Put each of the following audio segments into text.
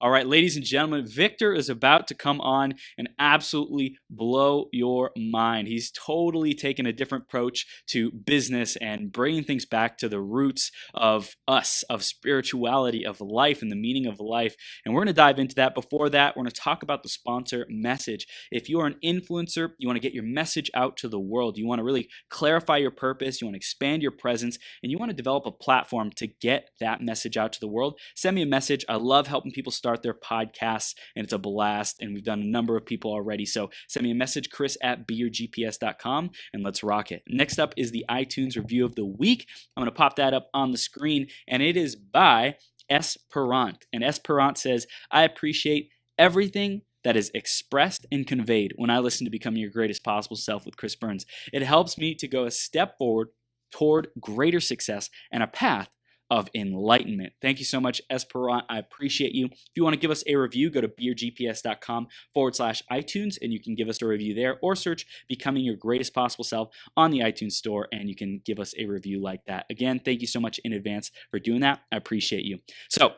All right, ladies and gentlemen, Victor is about to come on and absolutely blow your mind. He's totally taken a different approach to business and bringing things back to the roots of us, of spirituality, of life, and the meaning of life. And we're going to dive into that. Before that, we're going to talk about the sponsor message. If you are an influencer, you want to get your message out to the world, you want to really clarify your purpose, you want to expand your presence, and you want to develop a platform to get that message out to the world, send me a message. I love helping people start their podcasts, and it's a blast, and we've done a number of people already. So send me a message, chris@beyourgps.com, and let's rock it. Next up is the iTunes review of the week. I'm going to pop that up on the screen, and it is by Esperant. And Esperant says, I appreciate everything that is expressed and conveyed when I listen to Becoming Your Greatest Possible Self with Chris Burns. It helps me to go a step forward toward greater success and a path of enlightenment. Thank you so much, Esperant. I appreciate you. If you want to give us a review, go to beyourgps.com/iTunes, and you can give us a review there, or search Becoming Your Greatest Possible Self on the iTunes store, and you can give us a review like that. Again, thank you so much in advance for doing that. I appreciate you. So,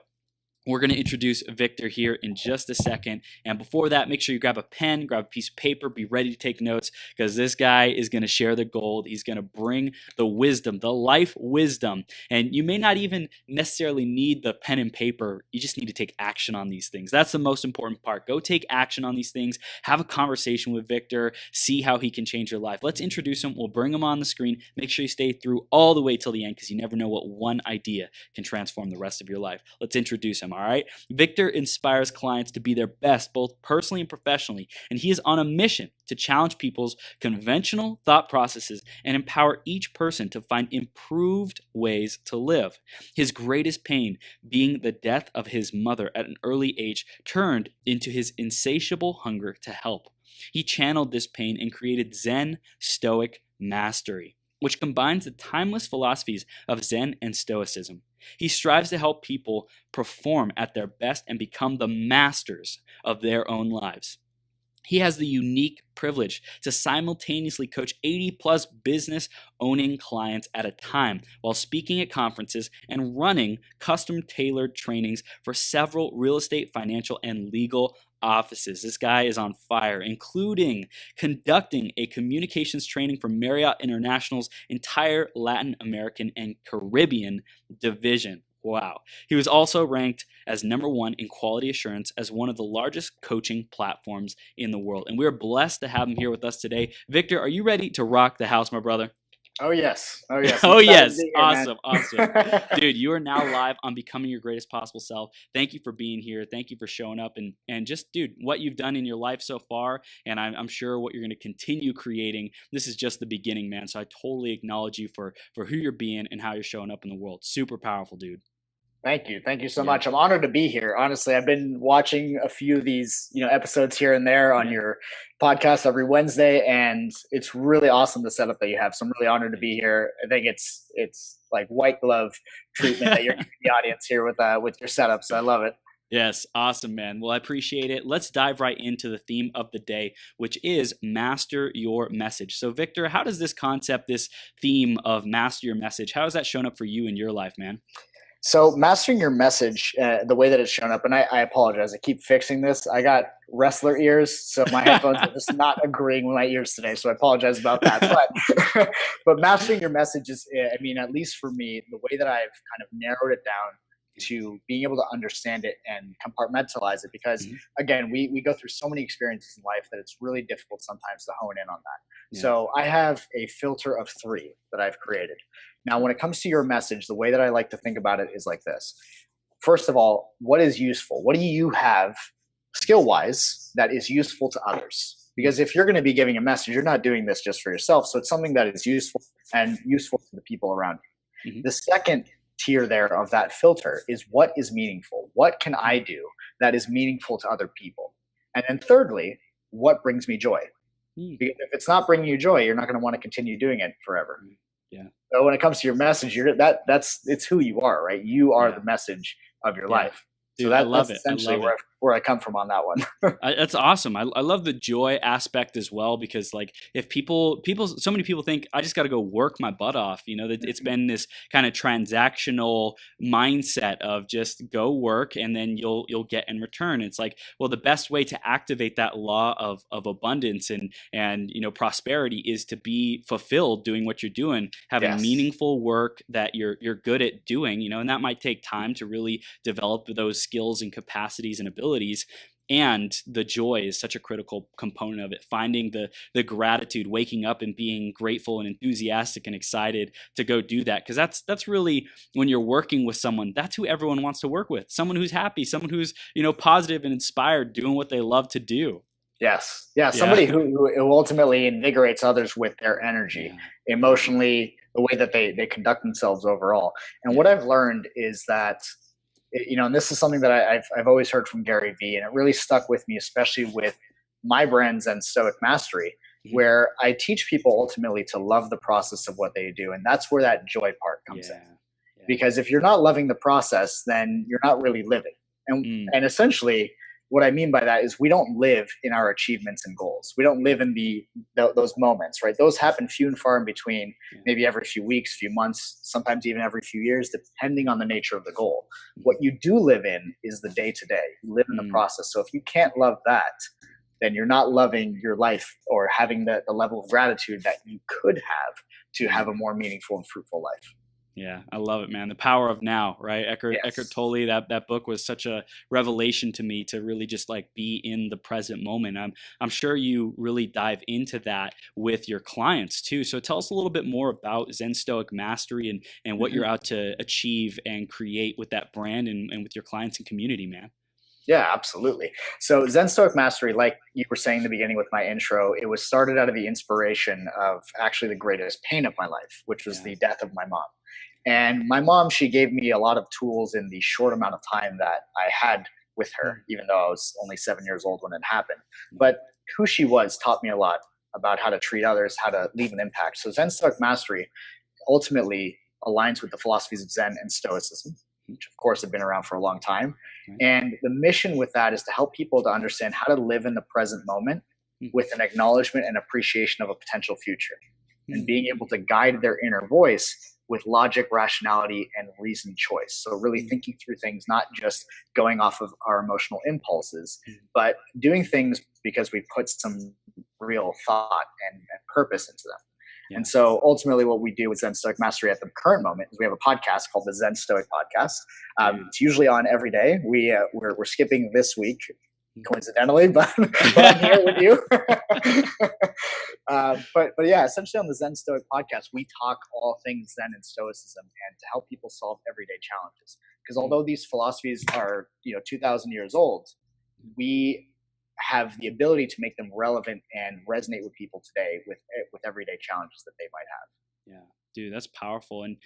we're going to introduce Victor here in just a second. And before that, make sure you grab a pen, grab a piece of paper, be ready to take notes, because this guy is going to share the gold. He's going to bring the wisdom, the life wisdom. And you may not even necessarily need the pen and paper. You just need to take action on these things. That's the most important part. Go take action on these things. Have a conversation with Victor. See how he can change your life. Let's introduce him. We'll bring him on the screen. Make sure you stay through all the way till the end, because you never know what one idea can transform the rest of your life. Let's introduce him. All right. Victor inspires clients to be their best, both personally and professionally, and he is on a mission to challenge people's conventional thought processes and empower each person to find improved ways to live. His greatest pain, being the death of his mother at an early age, turned into his insatiable hunger to help. He channeled this pain and created Zen Stoic Mastery, which combines the timeless philosophies of Zen and Stoicism. He strives to help people perform at their best and become the masters of their own lives. He has the unique privilege to simultaneously coach 80-plus business-owning clients at a time while speaking at conferences and running custom-tailored trainings for several real estate, financial, and legal offices. This guy is on fire, including conducting a communications training for Marriott International's entire Latin American and Caribbean division. Wow. He was also ranked as #1 in quality assurance as one of the largest coaching platforms in the world. And we're blessed to have him here with us today. Victor, are you ready to rock the house, my brother? Oh, yes. Oh, yes. Oh, yes. Here, awesome. Dude, you are now live on Becoming Your Greatest Possible Self. Thank you for being here. Thank you for showing up and just, dude, what you've done in your life so far. And I'm sure what you're going to continue creating. This is just the beginning, man. So I totally acknowledge you for who you're being and how you're showing up in the world. Super powerful, dude. Thank you. Thank you so much. I'm honored to be here. Honestly, I've been watching a few of these, episodes here and there on your podcast every Wednesday, and it's really awesome the setup that you have. So I'm really honored to be here. I think it's like white glove treatment that you're giving the audience here with your setup. So I love it. Yes. Awesome, man. Well, I appreciate it. Let's dive right into the theme of the day, which is master your message. So Victor, how does this concept, this theme of master your message, how has that shown up for you in your life, man? So mastering your message, the way that it's shown up, and I apologize, I keep fixing this. I got wrestler ears, so my headphones are just not agreeing with my ears today, so I apologize about that. But mastering your message is, at least for me, the way that I've kind of narrowed it down to being able to understand it and compartmentalize it, because again, we go through so many experiences in life that it's really difficult sometimes to hone in on that. Yeah. So I have a filter of 3 that I've created. Now, when it comes to your message, the way that I like to think about it is like this. First of all, what is useful? What do you have skill-wise that is useful to others? Because if you're going to be giving a message, you're not doing this just for yourself. So it's something that is useful and useful to the people around you. Mm-hmm. The second tier there of that filter is what is meaningful. What can I do that is meaningful to other people? And then thirdly, what brings me joy? Because if it's not bringing you joy, you're not going to want to continue doing it forever. Yeah. So when it comes to your message, it's who you are, right? You are the message of your life. So Dude, I love that's it. I essentially love it. where I come from on that one. That's awesome. I love the joy aspect as well, because like if so many people think I just got to go work my butt off, that it's been this kind of transactional mindset of just go work and then you'll get in return. It's like, well, the best way to activate that law of abundance and prosperity is to be fulfilled doing what you're doing, having Yes. meaningful work that you're good at doing, and that might take time to really develop those skills and capacities and abilities. And the joy is such a critical component of it. Finding the gratitude, waking up and being grateful and enthusiastic and excited to go do that, because that's really, when you're working with someone, that's who everyone wants to work with. Someone who's happy, someone who's positive and inspired, doing what they love to do. Yes. Yeah. Yeah. Somebody who ultimately invigorates others with their energy, Yeah. emotionally, the way that they conduct themselves overall. And what Yeah. I've learned is that, and this is something that I've always heard from Gary Vee, and it really stuck with me, especially with my brand Zen Stoic Mastery, where I teach people ultimately to love the process of what they do. And that's where that joy part comes in. Yeah. Because if you're not loving the process, then you're not really living. And essentially, what I mean by that is we don't live in our achievements and goals. We don't live in those moments, right? Those happen few and far in between, maybe every few weeks, few months, sometimes even every few years, depending on the nature of the goal. What you do live in is the day to day. You live in the process. So if you can't love that, then you're not loving your life or having the level of gratitude that you could have to have a more meaningful and fruitful life. Yeah, I love it, man. The Power of Now, right? Eckhart Tolle, that book was such a revelation to me, to really just like be in the present moment. I'm sure you really dive into that with your clients too. So tell us a little bit more about Zen Stoic Mastery and what you're out to achieve and create with that brand and with your clients and community, man. Yeah, absolutely. So Zen Stoic Mastery, like you were saying in the beginning with my intro, it was started out of the inspiration of actually the greatest pain of my life, which was the death of my mom. And my mom, she gave me a lot of tools in the short amount of time that I had with her, even though I was only 7 years old when it happened. But who she was taught me a lot about how to treat others, how to leave an impact. So Zen Stoic Mastery ultimately aligns with the philosophies of Zen and Stoicism, which of course have been around for a long time. And the mission with that is to help people to understand how to live in the present moment with an acknowledgement and appreciation of a potential future, and being able to guide their inner voice with logic, rationality, and reasoned choice. So really thinking through things, not just going off of our emotional impulses, but doing things because we put some real thought and purpose into them. And so ultimately what we do with Zen Stoic Mastery at the current moment is we have a podcast called the Zen Stoic Podcast. It's usually on every day. We're skipping this week, coincidentally, but I'm here with you. But yeah, essentially on the Zen Stoic Podcast, we talk all things Zen and Stoicism, and to help people solve everyday challenges. Because although these philosophies are 2,000 years old, we have the ability to make them relevant and resonate with people today with everyday challenges that they might have. Yeah, dude, that's powerful. And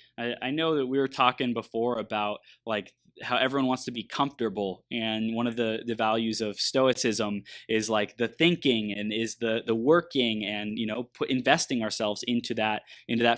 I know that we were talking before about like how everyone wants to be comfortable, and one of the values of Stoicism is like the thinking and is the working, and investing ourselves into that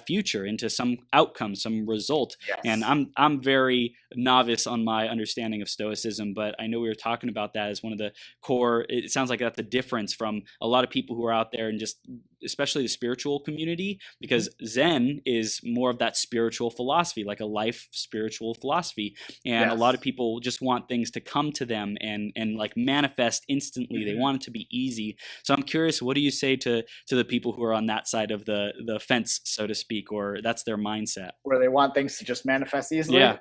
future, into some outcome, some result. And I'm very novice on my understanding of Stoicism, but I know we were talking about that as one of the core. It sounds like that's the difference from a lot of people who are out there, and just especially the spiritual community, because Zen is more of that spiritual philosophy, like a life spiritual philosophy. And a lot of people just want things to come to them and like manifest instantly. They want it to be easy. So I'm curious, what do you say to the people who are on that side of the fence, so to speak, or that's their mindset, where they want things to just manifest easily? Yeah.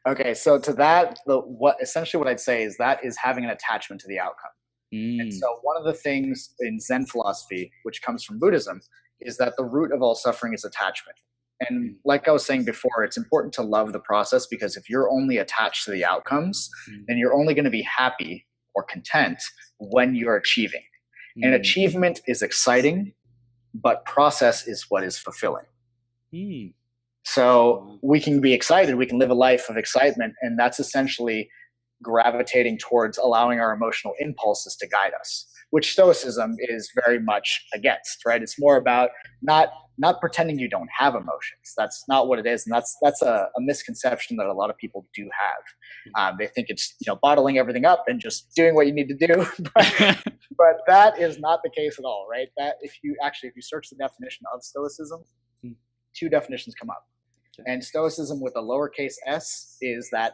Okay, so to that, what I'd say is that is having an attachment to the outcome. And so one of the things in Zen philosophy, which comes from Buddhism, is that the root of all suffering is attachment. And like I was saying before, it's important to love the process, because if you're only attached to the outcomes, then you're only going to be happy or content when you're achieving. And achievement is exciting, but process is what is fulfilling. So we can be excited, we can live a life of excitement, and that's essentially gravitating towards allowing our emotional impulses to guide us, which Stoicism is very much against, right? It's more about not pretending you don't have emotions. That's not what it is, and that's a misconception that a lot of people do have. They think it's bottling everything up and just doing what you need to do, but that is not the case at all, right? That if you search the definition of Stoicism, two definitions come up, and Stoicism with a lowercase s is that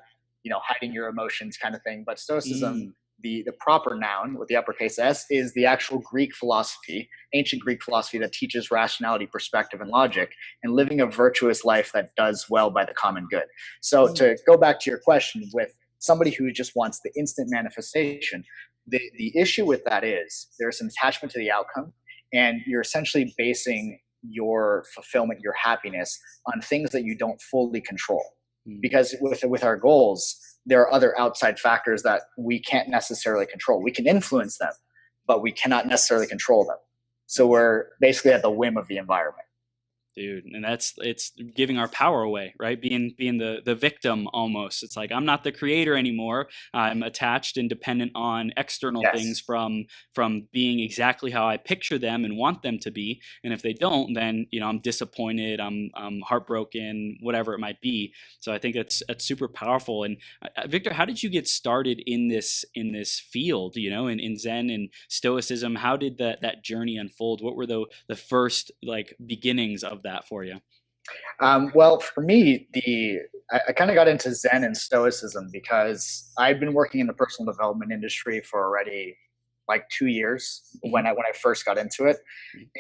hiding your emotions kind of thing, but Stoicism. The proper noun with the uppercase S is the actual Greek philosophy, ancient Greek philosophy that teaches rationality, perspective, and logic, and living a virtuous life that does well by the common good. So to go back to your question, with somebody who just wants the instant manifestation, the issue with that is there's an attachment to the outcome, and you're essentially basing your fulfillment, your happiness on things that you don't fully control. Because with our goals, there are other outside factors that we can't necessarily control. We can influence them, but we cannot necessarily control them. So we're basically at the whim of the environment. Dude, and it's giving our power away, right? Being the victim almost. It's like I'm not the creator anymore. I'm attached and dependent on external things from being exactly how I picture them and want them to be. And if they don't, then I'm disappointed, I'm heartbroken, whatever it might be. So I think that's super powerful. And Victor, how did you get started in this field? In Zen and Stoicism, how did that journey unfold? What were the first beginnings of that for you? Well, for me, I kind of got into Zen and Stoicism because I've been working in the personal development industry for already 2 years when I first got into it.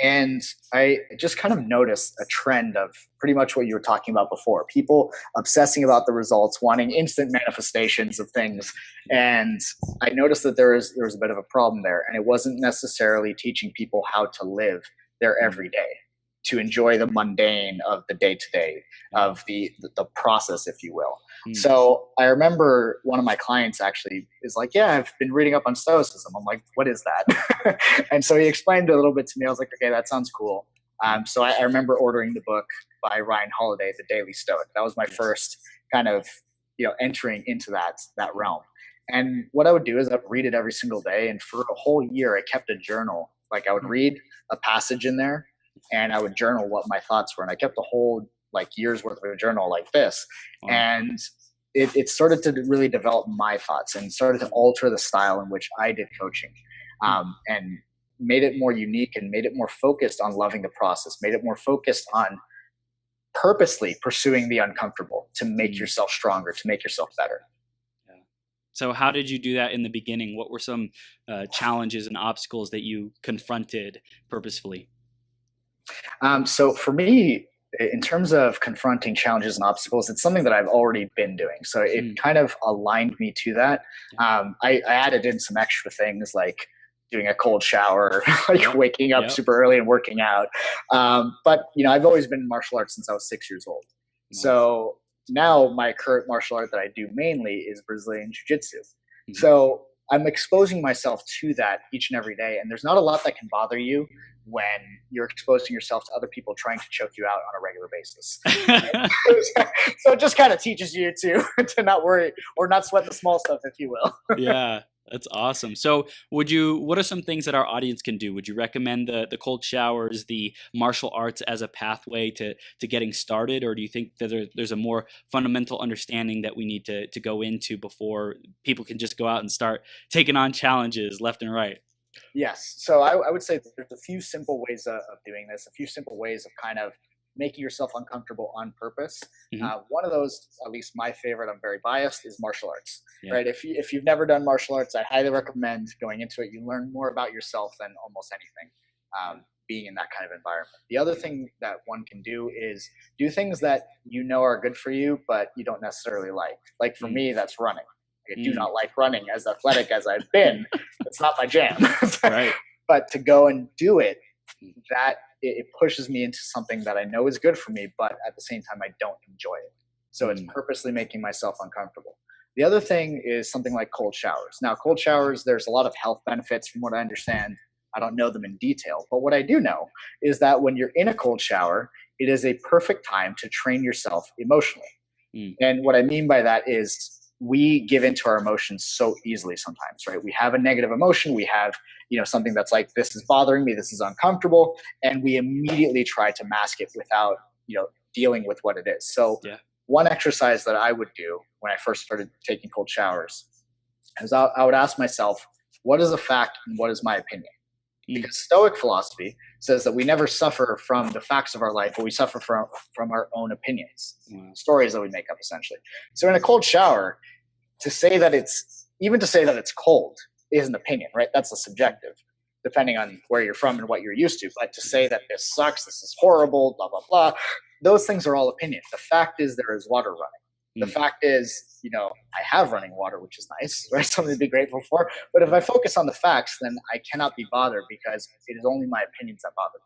And I just kind of noticed a trend of pretty much what you were talking about before, people obsessing about the results, wanting instant manifestations of things. And I noticed that there was a bit of a problem there, and it wasn't necessarily teaching people how to live their everyday, to enjoy the mundane of the day-to-day, of the process, if you will. So I remember one of my clients actually is like, yeah, I've been reading up on Stoicism. I'm like, what is that? And so he explained it a little bit to me. I was like, okay, that sounds cool. So I remember ordering the book by Ryan Holiday, The Daily Stoic. That was my first kind of, entering into that realm. And what I would do is I'd read it every single day. And for a whole year, I kept a journal. I would read a passage in there, and I would journal what my thoughts were. And I kept a whole year's worth of a journal like this. Wow. And it started to really develop my thoughts and started to alter the style in which I did coaching, and made it more unique and made it more focused on loving the process, made it more focused on purposely pursuing the uncomfortable to make yourself stronger, to make yourself better. So how did you do that in the beginning? What were some challenges and obstacles that you confronted purposefully? So for me, in terms of confronting challenges and obstacles, it's something that I've already been doing. So it kind of aligned me to that. I added in some extra things like doing a cold shower, waking up super early and working out. But, I've always been in martial arts since I was 6 years old. Nice. So now my current martial art that I do mainly is Brazilian Jiu-Jitsu. So I'm exposing myself to that each and every day. And there's not a lot that can bother you when you're exposing yourself to other people trying to choke you out on a regular basis. So it just kind of teaches you to not worry or not sweat the small stuff, if you will. Yeah, that's awesome. So what are some things that our audience can do? Would you recommend the cold showers, the martial arts as a pathway to getting started? Or do you think that there's a more fundamental understanding that we need to go into before people can just go out and start taking on challenges left and right? Yes. So I would say there's a few simple ways of doing this, a few simple ways of kind of making yourself uncomfortable on purpose. One of those, at least my favorite, I'm very biased, is martial arts, right? If you've never done martial arts, I highly recommend going into it. You learn more about yourself than almost anything, being in that kind of environment. The other thing that one can do is do things that are good for you, but you don't necessarily like. Like for me, that's running. I do not like running. As athletic as I've been, it's not my jam. Right. But to go and do it, it pushes me into something that I know is good for me, but at the same time, I don't enjoy it. So it's purposely making myself uncomfortable. The other thing is something like cold showers. Now, cold showers, there's a lot of health benefits from what I understand. I don't know them in detail, but what I do know is that when you're in a cold shower, it is a perfect time to train yourself emotionally. And what I mean by that is we give into our emotions so easily sometimes, right? We have a negative emotion. We have, something that's like, this is bothering me, this is uncomfortable. And we immediately try to mask it without, dealing with what it is. So Yeah. one exercise that I would do when I first started taking cold showers is I would ask myself, what is a fact and what is my opinion? Because Stoic philosophy says that we never suffer from the facts of our life, but we suffer from our own opinions, stories that we make up essentially. So in a cold shower, to say that it's cold is an opinion, right? That's a subjective, depending on where you're from and what you're used to. But to say that this sucks, this is horrible, blah, blah, blah, those things are all opinions. The fact is there is water running. The fact is, I have running water, which is nice, right? Something to be grateful for. But if I focus on the facts, then I cannot be bothered because it is only my opinions that bother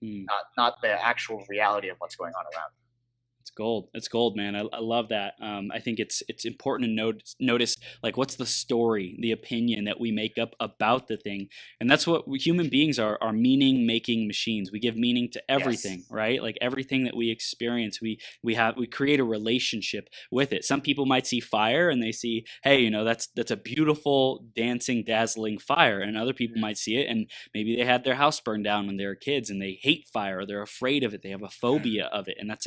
me, not the actual reality of what's going on around me. It's gold. It's gold, man. I love that. I think it's important to notice like what's the story, the opinion that we make up about the thing, and that's what human beings are meaning making machines. We give meaning to everything, Yes. right? Like everything that we experience, we create a relationship with it. Some people might see fire and they see, hey, that's a beautiful, dancing, dazzling fire, and other people might see it and maybe they had their house burned down when they were kids and they hate fire or they're afraid of it. They have a phobia of it, and that's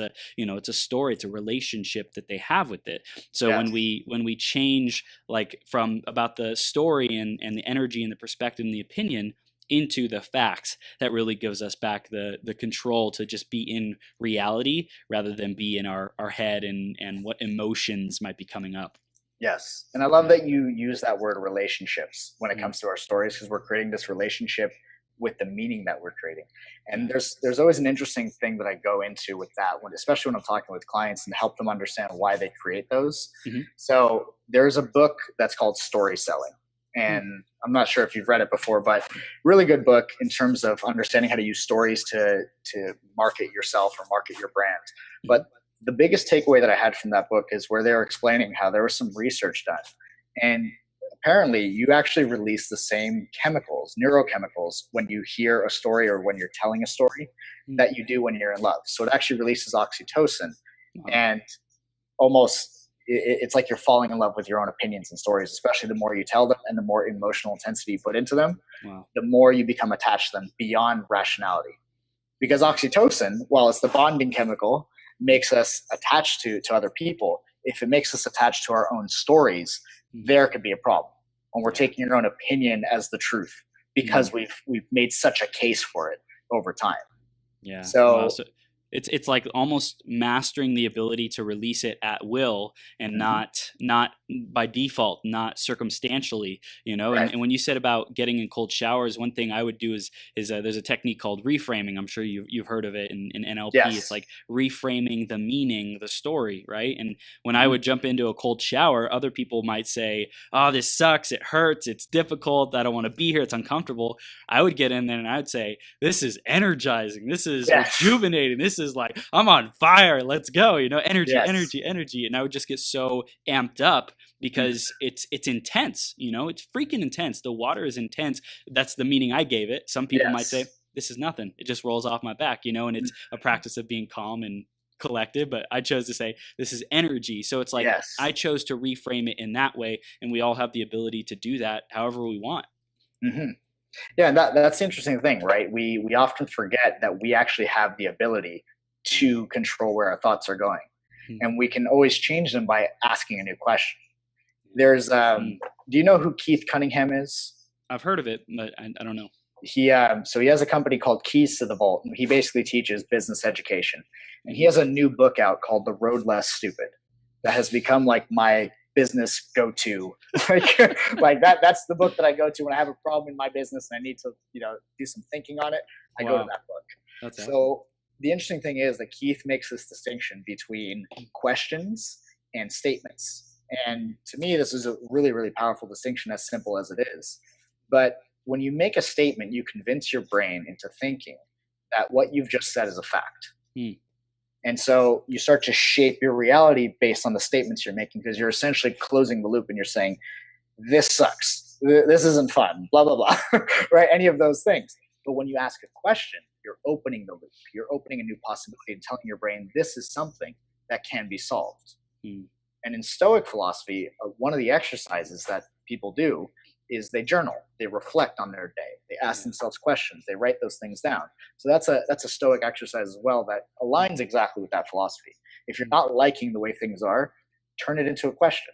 it's a story, it's a relationship that they have with it. So Yes. when we change like from about the story and the energy and the perspective and the opinion into the facts, that really gives us back the control to just be in reality rather than be in our head and what emotions might be coming up. Yes. And I love that you use that word relationships when it comes to our stories, because we're creating this relationship with the meaning that we're creating. And there's always an interesting thing that I go into with that one, especially when I'm talking with clients and help them understand why they create those. So there's a book that's called Story Selling. And I'm not sure if you've read it before, but really good book in terms of understanding how to use stories to market yourself or market your brand. But the biggest takeaway that I had from that book is where they were explaining how there was some research done. And apparently you actually release the same chemicals, neurochemicals, when you hear a story or when you're telling a story that you do when you're in love. So it actually releases oxytocin. And almost it's like you're falling in love with your own opinions and stories, especially the more you tell them and the more emotional intensity you put into them, the more you become attached to them beyond rationality. Because oxytocin, while it's the bonding chemical, makes us attached to other people. If it makes us attached to our own stories, there could be a problem when we're taking your own opinion as the truth because we've made such a case for it over time. Yeah. So, wow. So it's like almost mastering the ability to release it at will and not by default, not circumstantially, right. and when you said about getting in cold showers, one thing I would do is there's a technique called reframing. I'm sure you've heard of it in NLP. Yes. It's like reframing the meaning, the story, right? And when I would jump into a cold shower, other people might say, oh, this sucks, it hurts, it's difficult, I don't want to be here, it's uncomfortable. I would get in there and I would say, this is energizing, this is rejuvenating, this is like, I'm on fire, let's go, energy, energy, energy. And I would just get so amped up because it's intense, it's freaking intense. The water is intense. That's the meaning I gave it. Some people might say, this is nothing, it just rolls off my back, and it's a practice of being calm and collective, but I chose to say this is energy. So it's like I chose to reframe it in that way, and we all have the ability to do that however we want. Yeah, and that's the interesting thing, right? We often forget that we actually have the ability to control where our thoughts are going, and we can always change them by asking a new question. There's do you know who Keith Cunningham is? I've heard of it, but I don't know. So he has a company called Keys to the Vault, and he basically teaches business education. And he has a new book out called The Road Less Stupid that has become like my business go-to. like that's the book that I go to when I have a problem in my business and I need to, do some thinking on it. I go to that book. That's so awesome. The interesting thing is that Keith makes this distinction between questions and statements. And to me, this is a really, really powerful distinction, as simple as it is. But when you make a statement, you convince your brain into thinking that what you've just said is a fact. And so you start to shape your reality based on the statements you're making, because you're essentially closing the loop and you're saying, this sucks, this isn't fun, blah, blah, blah, right? Any of those things. But when you ask a question, you're opening the loop. You're opening a new possibility and telling your brain this is something that can be solved. And in Stoic philosophy, one of the exercises that people do is they journal, they reflect on their day, they ask themselves questions, they write those things down. So that's a Stoic exercise as well that aligns exactly with that philosophy. If you're not liking the way things are, turn it into a question.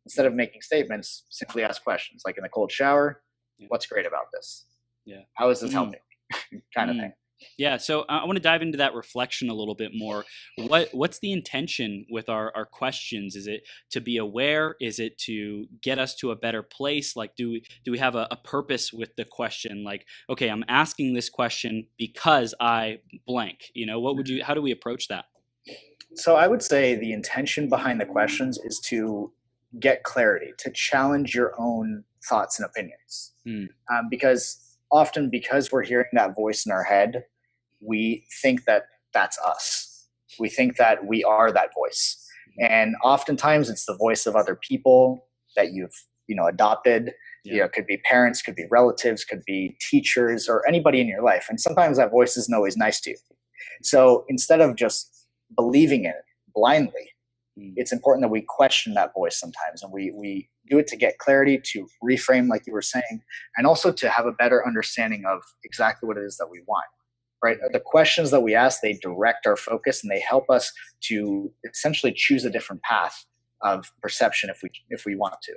Instead of making statements, simply ask questions. Like in the cold shower, what's great about this? Yeah. How is this helping me? Kind of thing. Yeah, so I want to dive into that reflection a little bit more. What's the intention with our questions? Is it to be aware? Is it to get us to a better place? Like, do we have a purpose with the question? Like, okay, I'm asking this question because I blank. How do we approach that? So I would say the intention behind the questions is to get clarity, to challenge your own thoughts and opinions. Because often, because we're hearing that voice in our head, we think that that's us. We think that we are that voice. And oftentimes it's the voice of other people that you've, adopted. It could be parents, could be relatives, could be teachers, or anybody in your life. And sometimes that voice isn't always nice to you. So instead of just believing it blindly, it's important that we question that voice sometimes, and we do it to get clarity, to reframe, like you were saying, and also to have a better understanding of exactly what it is that we want. Right? The questions that we ask, they direct our focus and they help us to essentially choose a different path of perception if we want to.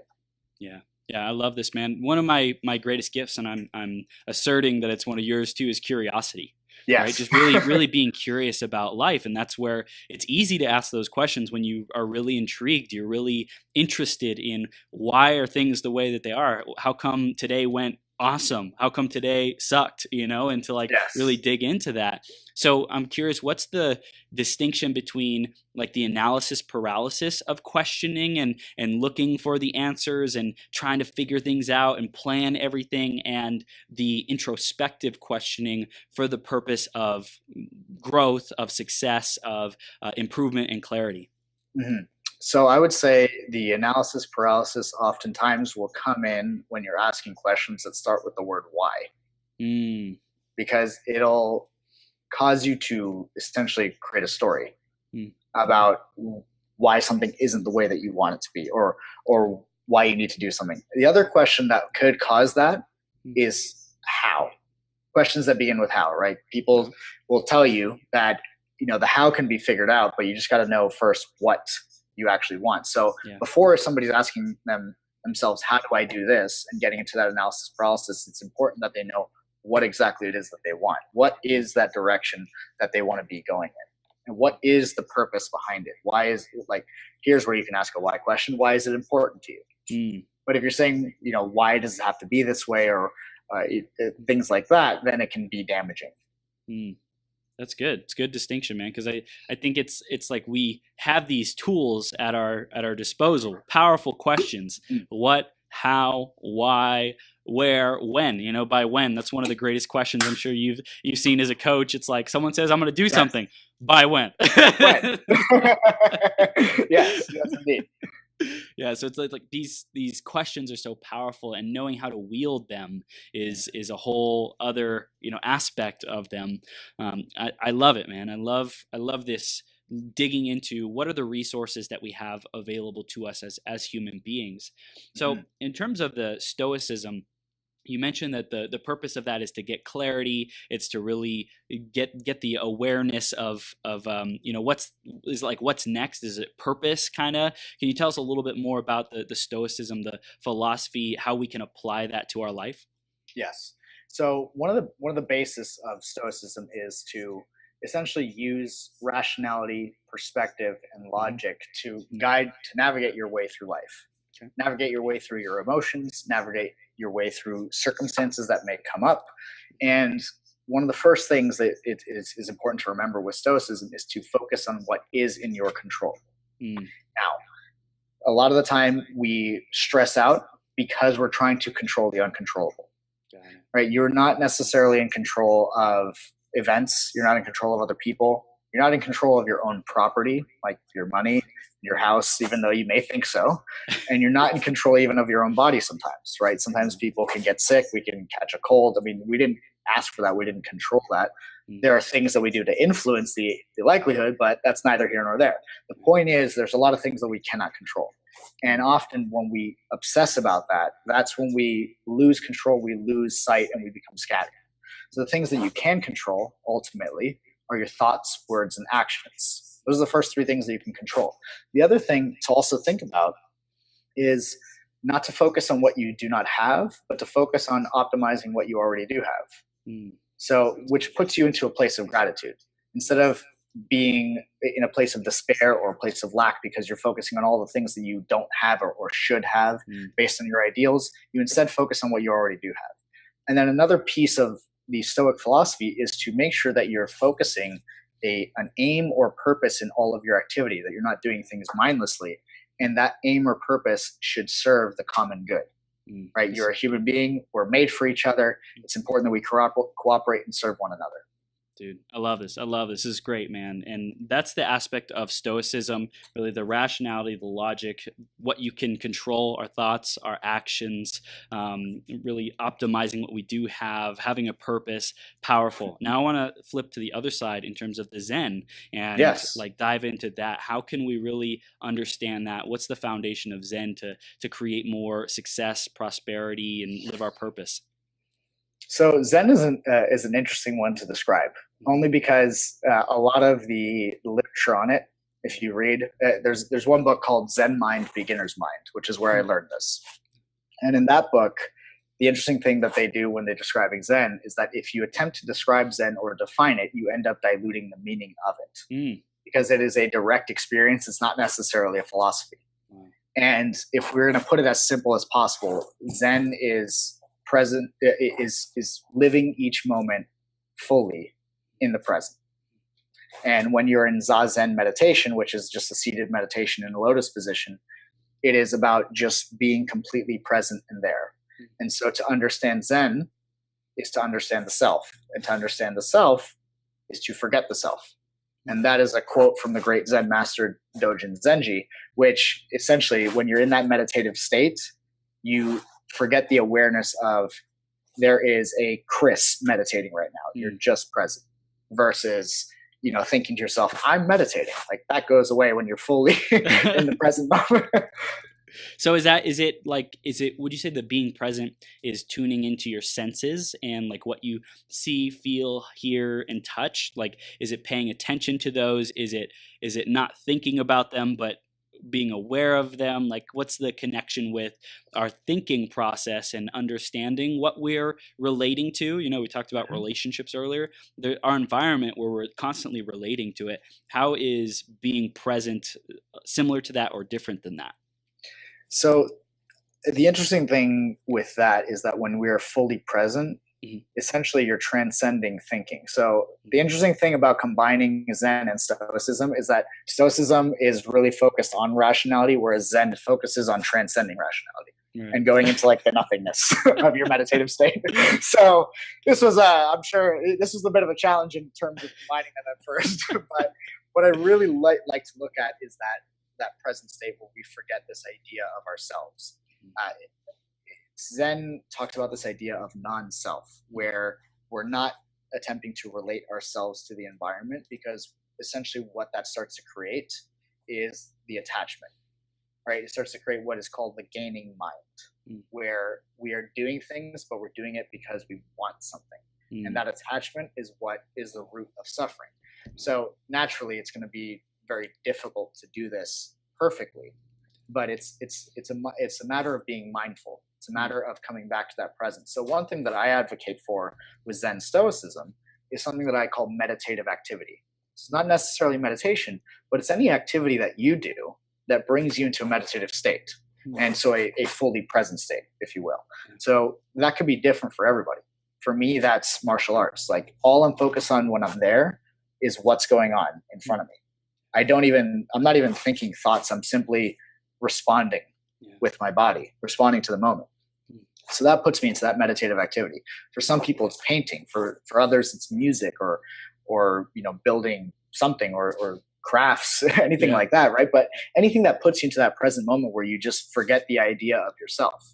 Yeah. Yeah, I love this, man. One of my greatest gifts, and I'm asserting that it's one of yours too, is curiosity. Yes. Right? Just really being curious about life. And that's where it's easy to ask those questions when you are really intrigued. You're really interested in why are things the way that they are? How come today went awesome? How come today sucked? And to really dig into that. So I'm curious, what's the distinction between like the analysis paralysis of questioning and looking for the answers and trying to figure things out and plan everything, and the introspective questioning for the purpose of growth, of success, of improvement and clarity? Mm-hmm. So I would say the analysis paralysis oftentimes will come in when you're asking questions that start with the word why. Because it'll cause you to essentially create a story about why something isn't the way that you want it to be, or why you need to do something. The other question that could cause that is how. Questions that begin with how, right? People will tell you that, the how can be figured out, but you just got to know first what you actually want. So before somebody's asking themselves, how do I do this, and getting into that analysis paralysis, it's important that they know what exactly it is that they want. What is that direction that they want to be going in? And what is the purpose behind it? Why is it, here's where you can ask a why question. Why is it important to you? But if you're saying, why does it have to be this way, or things like that, then it can be damaging. That's good. It's a good distinction, man, because I think it's like we have these tools at our disposal, powerful questions. What, how, why, where, when. By when, that's one of the greatest questions I'm sure you've seen as a coach. It's like someone says, I'm going to do something. By when? When? Yes, indeed. Yeah, so it's like these questions are so powerful, and knowing how to wield them is a whole other aspect of them. I love it, man. I love this, digging into what are the resources that we have available to us as human beings. So in terms of the Stoicism, you mentioned that the purpose of that is to get clarity. It's to really get the awareness of what's next. Is it purpose kind of? Can you tell us a little bit more about the Stoicism, the philosophy, how we can apply that to our life? Yes. So one of the basis of Stoicism is to essentially use rationality, perspective, and logic to navigate your way through life. Okay. Navigate your way through your emotions, navigate your way through circumstances that may come up. And one of the first things that it is important to remember with Stoicism is to focus on what is in your control. Now, a lot of the time we stress out because we're trying to control the uncontrollable. Right? You're not necessarily in control of events. You're not in control of other people. You're not in control of your own property, like your money, your house, even though you may think so. And you're not in control even of your own body sometimes, right? Sometimes people can get sick. We can catch a cold. I mean, we didn't ask for that. We didn't control that. Mm. There are things that we do to influence the likelihood, but that's neither here nor there. The point is there's a lot of things that we cannot control. And often when we obsess about that, that's when we lose control, we lose sight, and we become scattered. So the things that you can control ultimately are your thoughts, words, and actions. Those are the first three things that you can control. The other thing to also think about is not to focus on what you do not have, but to focus on optimizing what you already do have. Mm. So, which puts you into a place of gratitude. Instead of being in a place of despair or a place of lack because you're focusing on all the things that you don't have or should have based on your ideals, you instead focus on what you already do have. And then another piece of the Stoic philosophy is to make sure that you're focusing an aim or purpose in all of your activity, that you're not doing things mindlessly. And that aim or purpose should serve the common good. Right? You're a human being. We're made for each other. It's important that we cooperate and serve one another. Dude, I love this. I love this. This is great, man. And that's the aspect of Stoicism, really the rationality, the logic, what you can control, our thoughts, our actions, really optimizing what we do have, having a purpose, powerful. Now I want to flip to the other side in terms of the Zen and like dive into that. How can we really understand that? What's the foundation of Zen to create more success, prosperity, and live our purpose? So Zen is an interesting one to describe, only because a lot of the literature on it, if you read, there's one book called Zen Mind, Beginner's Mind, which is where I learned this. And in that book, the interesting thing that they do when they're describing Zen is that if you attempt to describe Zen or define it, you end up diluting the meaning of it because it is a direct experience. It's not necessarily a philosophy. And if we're going to put it as simple as possible, Zen is present, is living each moment fully in the present. And when you're in Zazen meditation, which is just a seated meditation in a lotus position, it is about just being completely present and there. And so to understand Zen is to understand the self, and to understand the self is to forget the self. And that is a quote from the great Zen master Dogen Zenji, which essentially when you're in that meditative state, you forget the awareness of there is a Chris meditating right now. You're just present versus, thinking to yourself, I'm meditating. Like that goes away when you're fully in the present moment. So would you say the being present is tuning into your senses and like what you see, feel, hear, and touch? Like, is it paying attention to those? Is it not thinking about them, but being aware of them? Like, what's the connection with our thinking process and understanding what we're relating to? We talked about relationships earlier. Our environment where we're constantly relating to it. How is being present similar to that or different than that? So the interesting thing with that is that when we are fully present, essentially you're transcending thinking. So the interesting thing about combining Zen and Stoicism is that Stoicism is really focused on rationality, whereas Zen focuses on transcending rationality and going into like the nothingness of your meditative state. So this was, I'm sure this was a bit of a challenge in terms of combining them at first, but what I really like to look at is that present state where we forget this idea of ourselves. Zen talks about this idea of non-self, where we're not attempting to relate ourselves to the environment, because essentially what that starts to create is the attachment, right? It starts to create what is called the gaining mind, where we are doing things, but we're doing it because we want something. And that attachment is what is the root of suffering. So naturally, it's going to be very difficult to do this perfectly, but it's a matter of being mindful. It's a matter of coming back to that presence. So one thing that I advocate for with Zen Stoicism is something that I call meditative activity. It's not necessarily meditation, but it's any activity that you do that brings you into a meditative state. And so a fully present state, if you will. So that could be different for everybody. For me, that's martial arts. Like all I'm focused on when I'm there is what's going on in front of me. I'm not even thinking thoughts. I'm simply responding with my body, responding to the moment. So that puts me into that meditative activity. For some people, it's painting. For others, it's music or building something or crafts, anything like that, right? But anything that puts you into that present moment where you just forget the idea of yourself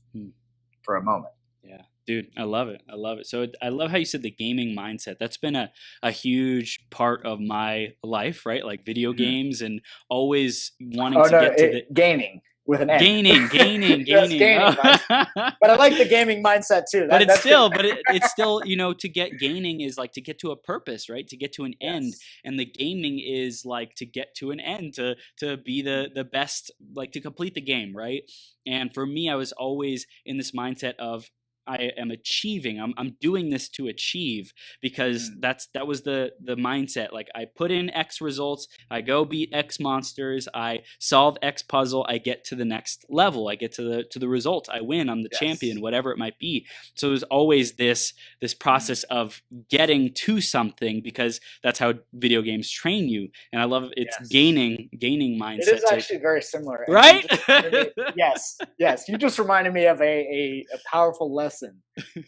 for a moment. Yeah. Dude, I love it. I love it. So I love how you said the gaming mindset. That's been a huge part of my life, right? Like video Mhm. games and always wanting Oh to no, get to the gaining with an N. gaining. Yes, Oh. gaining mindset. But I like the gaming mindset too. But it's That's good. still, it's still, to get gaining is like to get to a purpose, right? To get to an end, Yes. and the gaming is like to get to an end, to be the best, like to complete the game, right? And for me, I was always in this mindset of I am achieving. I'm doing this to achieve because Mm, that was the mindset. Like I put in X results, I go beat X monsters, I solve X puzzle, I get to the next level, I get to the result, I win, I'm the champion, yes. whatever it might be. So there's always this Mm, process of getting to something because that's how video games train you. And I love it's yes. gaining It is mindset to actually very similar, and you right. just reminded me. Yes, yes, you just reminded me of a powerful lesson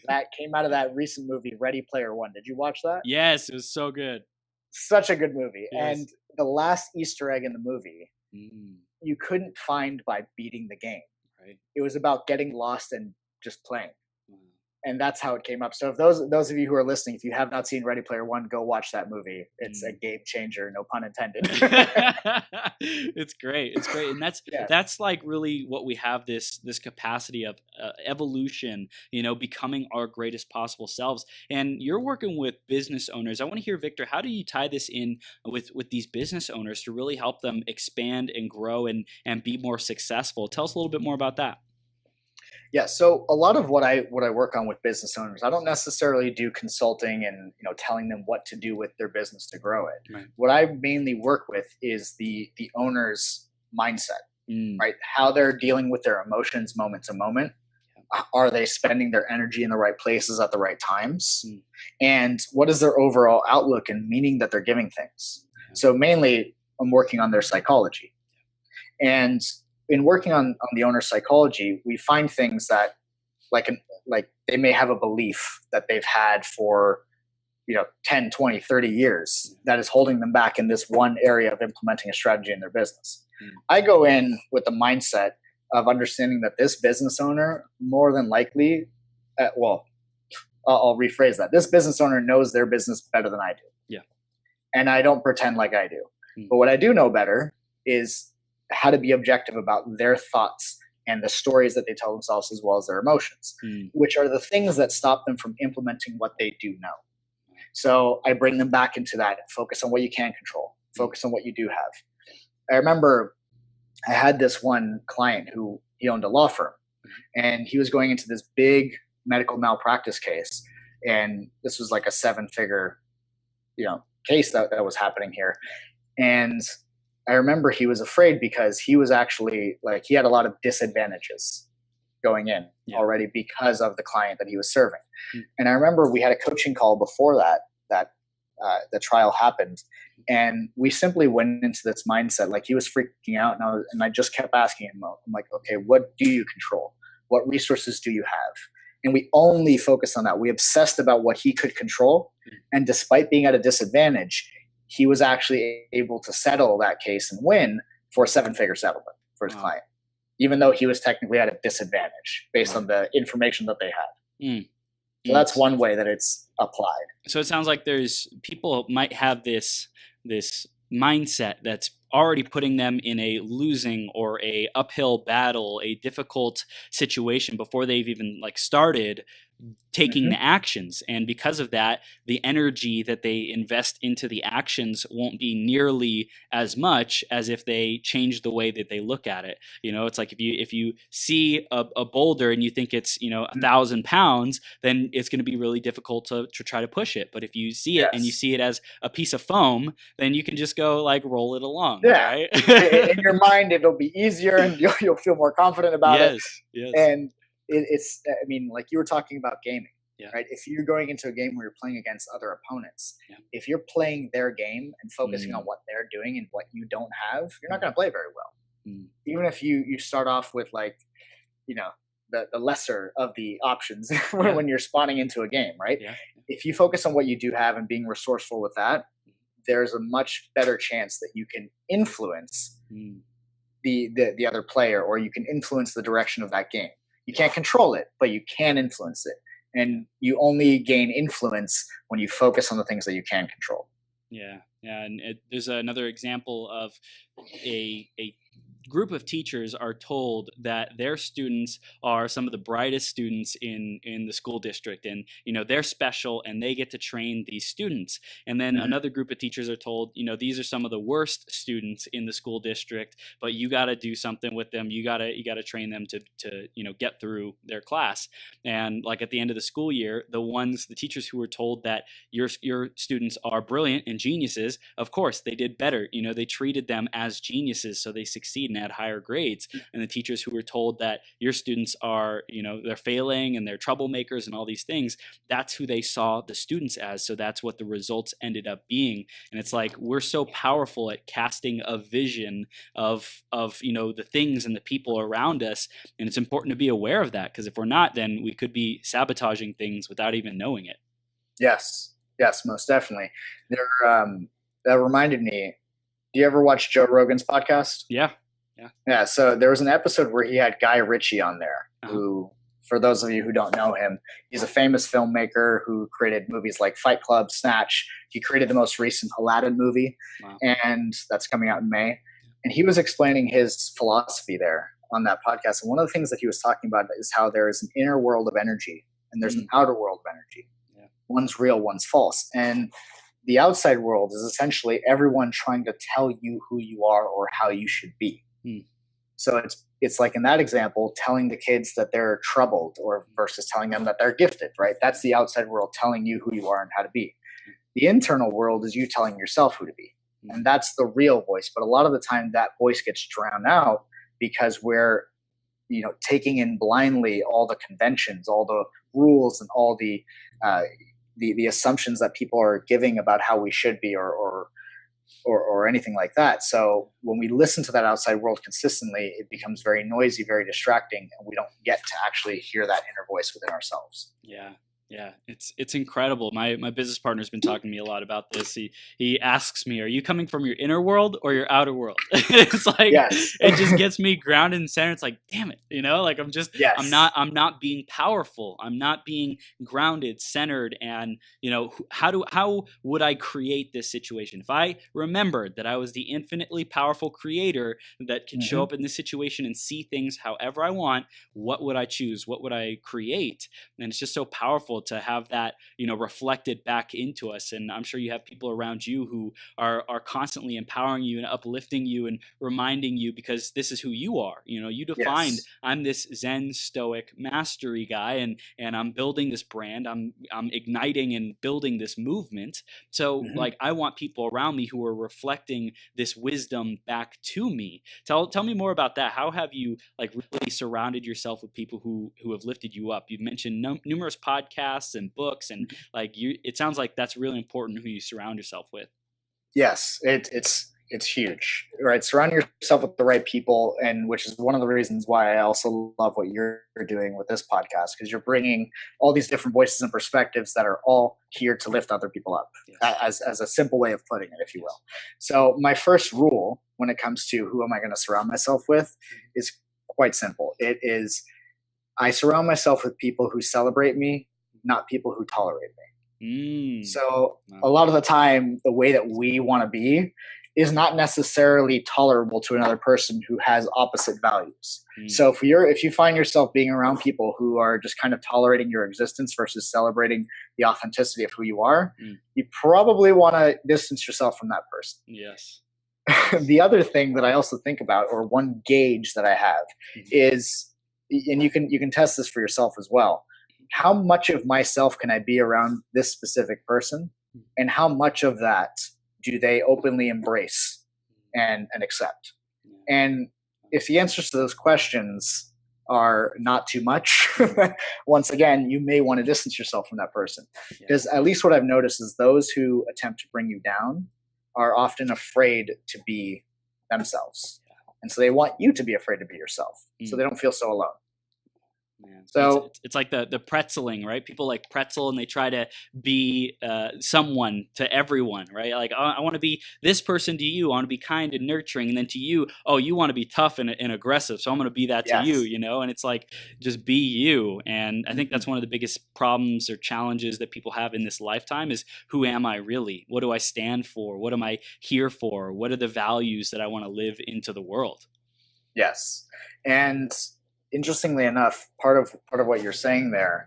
that came out of that recent movie, Ready Player One. Did you watch that? Yes, it was so good. Such a good movie, and Yes. the last Easter egg in the movie Mm, you couldn't find by beating the game. right. It was about getting lost and just playing. Wow. And that's how it came up. So if those of you who are listening, if you have not seen Ready Player One, go watch that movie. It's a Mm. game changer, no pun intended. It's great. It's great, and Yes. that's like really what we have this capacity of evolution. Becoming our greatest possible selves. And you're working with business owners. I want to hear, Victor, how do you tie this in with these business owners to really help them expand and grow and be more successful? Tell us a little bit more about that. Yeah, so a lot of what I work on with business owners, I don't necessarily do consulting and telling them what to do with their business to grow it. Right. What I mainly work with is the owner's mindset, Mm. right? How they're dealing with their emotions moment to moment. Are they spending their energy in the right places at the right times? Mm. And what is their overall outlook and meaning that they're giving things? Yeah. So mainly I'm working on their psychology. And in working on the owner's psychology, we find things that like they may have a belief that they've had for 10, 20, 30 years that is holding them back in this one area of implementing a strategy in their business. Mm. I go in with the mindset of understanding that this business owner more than likely, well, I'll rephrase that. This business owner knows their business better than I do. Yeah. And I don't pretend like I do. Mm. But what I do know better is how to be objective about their thoughts and the stories that they tell themselves as well as their emotions, Mm. which are the things that stop them from implementing what they do know. So I bring them back into that, focus on what you can control, focus on what you do have. I remember I had this one client who he owned a law firm, and he was going into this big medical malpractice case. And this was like a 7-figure, case that was happening here. And I remember he was afraid because he was actually like, he had a lot of disadvantages going in already because of the client that he was serving. Mm. And I remember we had a coaching call before the trial happened, and we simply went into this mindset. Like he was freaking out, and I just kept asking him. I'm like, okay, what do you control? What resources do you have? And we only focused on that. We obsessed about what he could control, and despite being at a disadvantage, he was actually able to settle that case and win for a 7-figure settlement for his client, even though he was technically at a disadvantage based on the information that they had. Mm. So that's one way that it's applied. So it sounds like there's people might have this mindset that's already putting them in a losing or a uphill battle, a difficult situation before they've even like started taking Mm-hmm. the actions. And because of that, the energy that they invest into the actions won't be nearly as much as if they change the way that they look at it. It's like if you see a boulder and you think it's 1,000 pounds, then it's going to be really difficult to try to push it. But if you see it and you Yes. see it as a piece of foam, then you can just go like roll it along. Yeah. Right. In your mind, it'll be easier, and you'll feel more confident about it. Yes. And it's, I mean, like you were talking about gaming, Yeah. right? If you're going into a game where you're playing against other opponents, Yeah. if you're playing their game and focusing on what they're doing and what you don't have, you're not going to play very well. Even if you start off with like, the lesser of the options when you're spawning into a game, right? Yeah. If you focus on what you do have and being resourceful with that, there's a much better chance that you can influence the other player, or you can influence the direction of that game. You can't control it, but you can influence it. And you only gain influence when you focus on the things that you can control. Yeah, yeah, and there's another example of a group of teachers are told that their students are some of the brightest students in the school district, and they're special and they get to train these students. And then another group of teachers are told, these are some of the worst students in the school district, but you got to do something with them. You got to train them to get through their class. And like at the end of the school year, the teachers who were told that your students are brilliant and geniuses, of course they did better. They treated them as geniuses, so they succeed and had higher grades. And the teachers who were told that your students are, they're failing and they're troublemakers and all these things, that's who they saw the students as. So that's what the results ended up being. And it's like, we're so powerful at casting a vision of the things and the people around us. And it's important to be aware of that, because if we're not, then we could be sabotaging things without even knowing it. Yes, most definitely. That reminded me, do you ever watch Joe Rogan's podcast? Yeah. So there was an episode where he had Guy Ritchie on there, who, for those of you who don't know him, he's a famous filmmaker who created movies like Fight Club, Snatch. He created the most recent Aladdin movie, and that's coming out in May. And he was explaining his philosophy there on that podcast. And one of the things that he was talking about is how there is an inner world of energy and there's an outer world of energy. Yeah. One's real, one's false. And the outside world is essentially everyone trying to tell you who you are or how you should be. So it's like in that example, telling the kids that they're troubled or versus telling them that they're gifted, right? That's the outside world telling you who you are and how to be. The internal world is you telling yourself who to be. And that's the real voice. But a lot of the time that voice gets drowned out because we're, taking in blindly all the conventions, all the rules, and all the assumptions that people are giving about how we should be or anything like that. So when we listen to that outside world consistently, it becomes very noisy, very distracting, and we don't get to actually hear that inner voice within ourselves. Yeah, it's incredible. My business partner's been talking to me a lot about this. He asks me, "Are you coming from your inner world or your outer world?" It's like, yes. It just gets me grounded and centered. It's like, damn it, like I'm not being powerful. I'm not being grounded, centered, and how would I create this situation if I remembered that I was the infinitely powerful creator that can show up in this situation and see things however I want? What would I choose? What would I create? And it's just so powerful to have that, reflected back into us. And I'm sure you have people around you who are constantly empowering you and uplifting you and reminding you, because this is who you are. You defined, yes. I'm this Zen Stoic Mastery guy, and I'm building this brand. I'm igniting and building this movement. So like, I want people around me who are reflecting this wisdom back to me. Tell me more about that. How have you really surrounded yourself with people who have lifted you up? You've mentioned numerous podcasts and books, and it sounds like that's really important, who you surround yourself with. Yes, it's huge, right? Surround yourself with the right people, and which is one of the reasons why I also love what you're doing with this podcast, because you're bringing all these different voices and perspectives that are all here to lift other people up. Yes. As a simple way of putting it, if you will. So my first rule when it comes to who am I going to surround myself with is quite simple. It is, I surround myself with people who celebrate me, not people who tolerate me. So a lot of the time, the way that we want to be is not necessarily tolerable to another person who has opposite values. So if you find yourself being around people who are just kind of tolerating your existence versus celebrating the authenticity of who you are, you probably want to distance yourself from that person. Yes. The other thing that I also think about, or one gauge that I have, is, and you can test this for yourself as well, how much of myself can I be around this specific person, and how much of that do they openly embrace and accept? And if the answers to those questions are not too much, once again, you may want to distance yourself from that person. Because at least what I've noticed is those who attempt to bring you down are often afraid to be themselves. And so they want you to be afraid to be yourself, so they don't feel so alone. Yeah. So It's like the pretzeling, right? People like pretzel and they try to be someone to everyone, right? Like, I want to be this person to you. I want to be kind and nurturing. And then to you, oh, you want to be tough and aggressive. So I'm going to be that to you, yes. you know? And it's like, just be you. And I think Mhm. that's one of the biggest problems or challenges that people have in this lifetime is, who am I really? What do I stand for? What am I here for? What are the values that I want to live into the world? Yes. And interestingly enough, part of what you're saying there,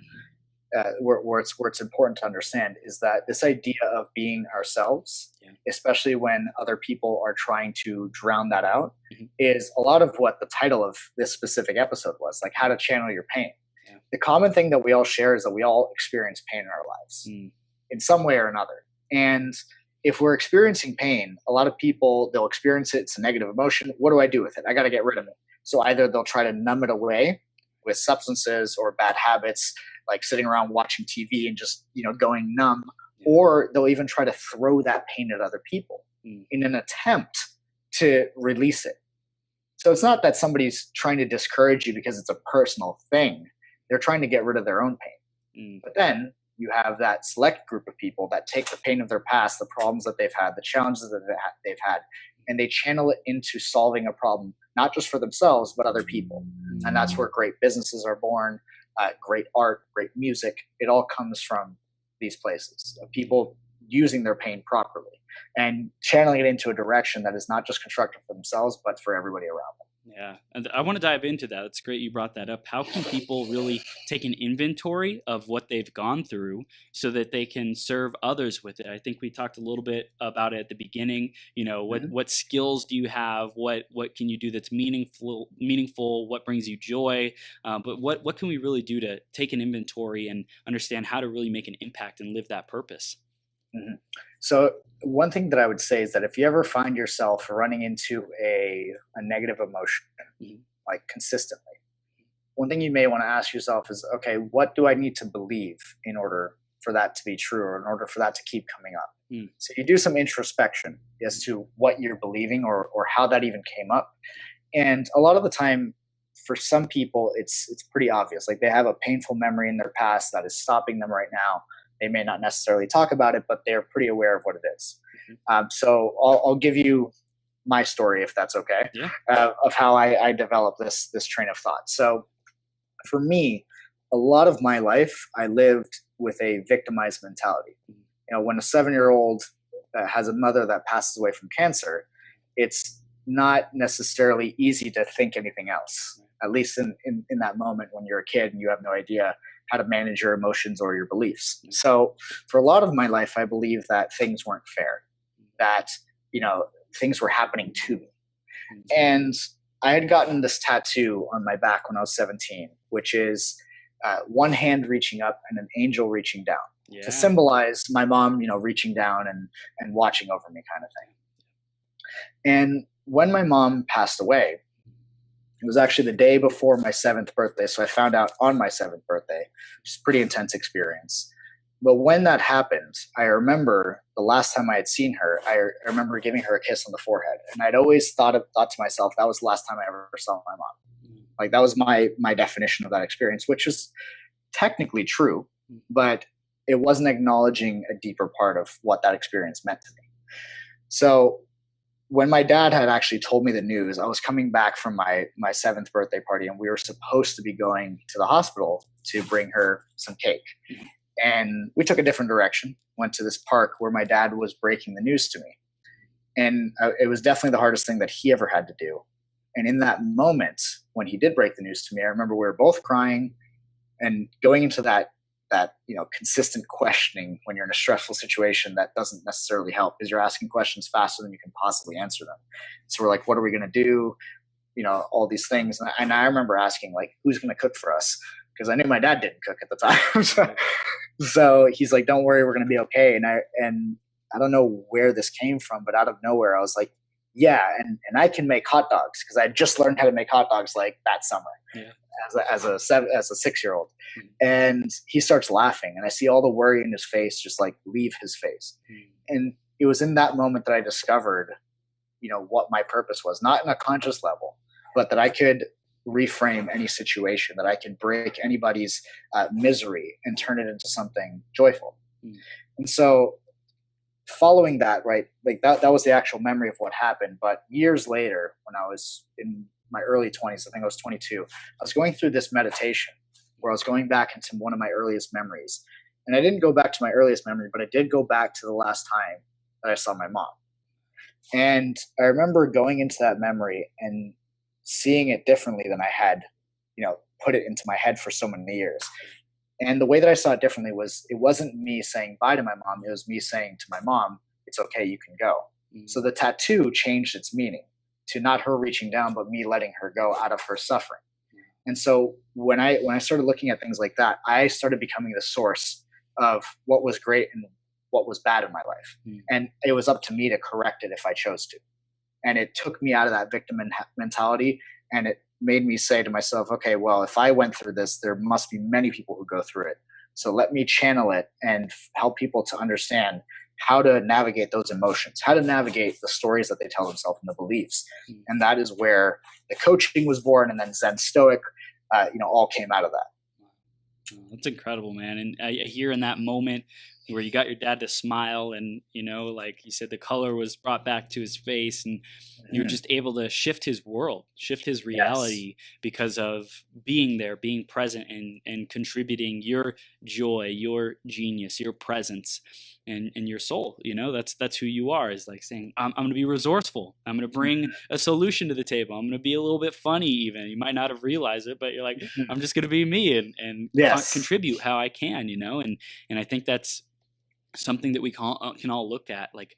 where it's important to understand, is that this idea of being ourselves, Yeah. especially when other people are trying to drown that out, Mhm. is a lot of what the title of this specific episode was, like how to channel your pain. Yeah. The common thing that we all share is that we all experience pain in our lives Mm. in some way or another. And if we're experiencing pain, a lot of people, they'll experience it. It's a negative emotion. What do I do with it? I got to get rid of it. So either they'll try to numb it away with substances or bad habits, like sitting around watching TV and just, going numb, Yeah. or they'll even try to throw that pain at other people Mm. in an attempt to release it. So it's not that somebody's trying to discourage you because it's a personal thing. They're trying to get rid of their own pain. Mm. But then you have that select group of people that take the pain of their past, the problems that they've had, the challenges that they've had, and they channel it into solving a problem, not just for themselves, but other people. And that's where great businesses are born, great art, great music. It all comes from these places of people using their pain properly and channeling it into a direction that is not just constructive for themselves, but for everybody around them. Yeah, and I want to dive into that. It's great you brought that up. How can people really take an inventory of what they've gone through so that they can serve others with it? I think we talked a little bit about it at the beginning. You know, Mm-hmm. what skills do you have? What can you do that's meaningful? Meaningful. What brings you joy? But what can we really do to take an inventory and understand how to really make an impact and live that purpose? Mm-hmm. So one thing that I would say is that if you ever find yourself running into a negative emotion, Mhm. like consistently, one thing you may want to ask yourself is, okay, what do I need to believe in order for that to be true, or in order for that to keep coming up? Mm. So you do some introspection as to what you're believing, or how that even came up. And a lot of the time, for some people, it's pretty obvious. Like they have a painful memory in their past that is stopping them right now. They may not necessarily talk about it, but they're pretty aware of what it is. So I'll give you my story, if that's okay, Yeah. of how I developed this train of thought. So for me, a lot of my life, I lived with a victimized mentality. When a 7-year-old has a mother that passes away from cancer, it's not necessarily easy to think anything else, at least in that moment when you're a kid and you have no idea how to manage your emotions or your beliefs. So for a lot of my life, I believe that things weren't fair, that, things were happening to me. And I had gotten this tattoo on my back when I was 17, which is one hand reaching up and an angel reaching down, Yeah. to symbolize my mom, reaching down and watching over me, kind of thing. And when my mom passed away, it was actually the day before my 7th birthday. So I found out on my 7th birthday, which is a pretty intense experience. But when that happened, I remember the last time I had seen her, I remember giving her a kiss on the forehead. And I'd always thought to myself, that was the last time I ever saw my mom. Like that was my definition of that experience, which is technically true, but it wasn't acknowledging a deeper part of what that experience meant to me. So when my dad had actually told me the news, I was coming back from my 7th birthday party, and we were supposed to be going to the hospital to bring her some cake. And we took a different direction, went to this park where my dad was breaking the news to me. And it was definitely the hardest thing that he ever had to do. And in that moment, when he did break the news to me, I remember we were both crying and going into that consistent questioning when you're in a stressful situation that doesn't necessarily help, because you're asking questions faster than you can possibly answer them. So we're like, what are we going to do? All these things. And I remember asking, like, who's going to cook for us? Because I knew my dad didn't cook at the time. So he's like, don't worry, we're going to be okay. And I don't know where this came from, but out of nowhere, I was like, yeah. And I can make hot dogs, because I just learned how to make hot dogs like that summer. Yeah. As a 6-year-old. And he starts laughing, and I see all the worry in his face just like leave his face. And it was in that moment that I discovered, what my purpose was, not in a conscious level, but that I could reframe any situation, that I can break anybody's misery and turn it into something joyful. Mm. And so following that, right, like that was the actual memory of what happened. But years later, when I was in my early 20s, I think I was 22, I was going through this meditation where I was going back into one of my earliest memories. And I didn't go back to my earliest memory, but I did go back to the last time that I saw my mom. And I remember going into that memory and seeing it differently than I had, put it into my head for so many years. And the way that I saw it differently was, it wasn't me saying bye to my mom. It was me saying to my mom, it's okay, you can go. Mm. So the tattoo changed its meaning to not her reaching down, but me letting her go out of her suffering. And so when I started looking at things like that, I started becoming the source of what was great and what was bad in my life. Mm. And it was up to me to correct it if I chose to. And it took me out of that victim mentality, and it made me say to myself, okay, well, if I went through this, there must be many people who go through it. So let me channel it and help people to understand how to navigate those emotions, how to navigate the stories that they tell themselves and the beliefs. Mm. And that is where the coaching was born, and then Zen Stoic, all came out of that. That's incredible, man. And I hear in that moment where you got your dad to smile, and like you said, the color was brought back to his face, and you're just able to shift his world, shift his reality, because of being there, being present, and contributing your joy, your genius, your presence, and your soul. That's who you are, is like saying, I'm going to be resourceful. I'm going to bring a solution to the table. I'm going to be a little bit funny even. You might not have realized it, but you're like, I'm just going to be me and contribute how I can, and I think that's something that we can all look at. Like,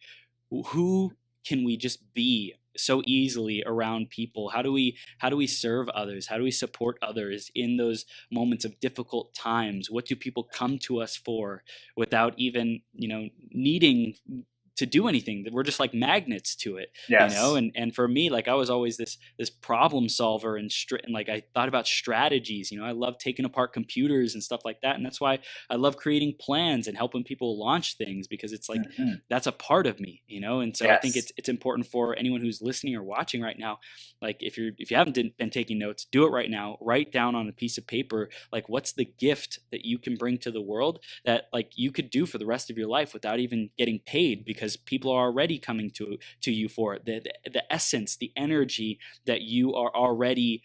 who can we just be so easily around people? How do we serve others? How do we support others in those moments of difficult times? What do people come to us for without even needing to do anything? We're just like magnets to it. And for me, like, I was always this problem solver, and like, I thought about strategies. I love taking apart computers and stuff like that, and that's why I love creating plans and helping people launch things, because it's like, that's a part of me. And so I think it's important for anyone who's listening or watching right now, like, if you haven't been taking notes, do it right now. Write down on a piece of paper, like, what's the gift that you can bring to the world that, like, you could do for the rest of your life without even getting paid, because people are already coming to you for it. The essence, the energy that you are already,